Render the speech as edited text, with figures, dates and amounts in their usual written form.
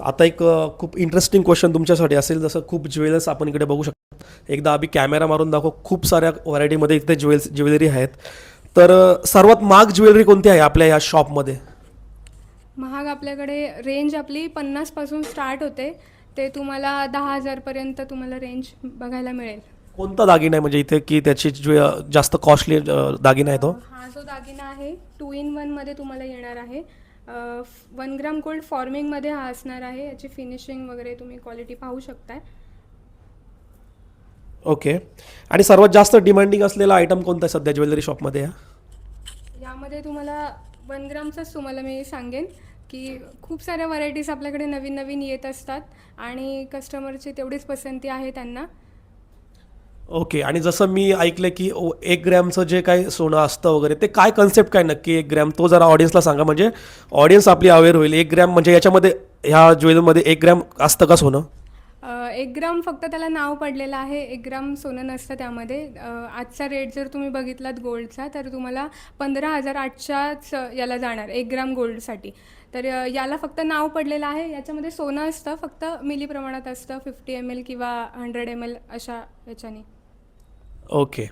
आता एक खूप इंटरेस्टिंग क्वेश्चन तुमच्यासाठी असेल. जसं खूप ज्वेलर्स आपण इकडे बघू शकतो. एकदा आम्ही कॅमेरा मारून दाखव. खूप साऱ्या व्हरायटीमध्ये इथे ज्वेलरी आहेत. तर सर्वात महाग ज्वेलरी कोणती आहे आपल्या या शॉपमध्ये? महाग आपल्याकडे रेंज आपली 50 पासून स्टार्ट होते. ते तुम्हाला 10,000 पर्यंत तुम्हाला रेंज बघायला मिळेल. कोणता दागिना आहे म्हणजे इथे की त्याची जास्त कॉस्टली दागिना आहे तो? हा जो दागिना आहे 2 in 1 मध्ये तुम्हाला येणार आहे. 1 ग्राम गोल्ड फॉर्मिंगमध्ये हा असणार आहे. याची फिनिशिंग वगैरे तुम्ही क्वालिटी पाहू शकताय. ओके. आणि सर्वात जास्त डिमांडिंग असलेला आयटम कोणता आहे सध्या ज्वेलरी शॉपमध्ये? यामध्ये तुम्हाला 1 ग्रामचाच तुम्हाला मी सांगेन की खूप साऱ्या व्हरायटीज आपल्याकडे नवीन नवीन येत असतात आणि कस्टमरची तेवढीच पसंती आहे त्यांना. ओके. आणि जसं मी ऐकलं की 1 ग्रॅमचं जे काही सोनं असतं वगैरे ते काय कन्सेप्ट काय नक्की 1 ग्रॅम तो जरा ऑडियन्सला सांगा म्हणजे ऑडियन्स आपली अवेअर होईल. 1 ग्रॅम म्हणजे याच्यामध्ये ह्या ज्वेलरीमध्ये 1 ग्रॅम असतं का सोनं? 1 ग्राम फक्त त्याला नाव पडलेलं आहे. 1 ग्राम सोनं नसतं त्यामध्ये. आजचा रेट जर तुम्ही बघितलात गोल्डचा तर तुम्हाला 15,800च याला जाणार 1 ग्राम गोल्डसाठी. तर याला फक्त नाव पडलेलं आहे. याच्यामध्ये सोनं असतं फक्त मिली प्रमाणात असतं 50 ml किंवा 100 ml अशा याच्याने. ओके.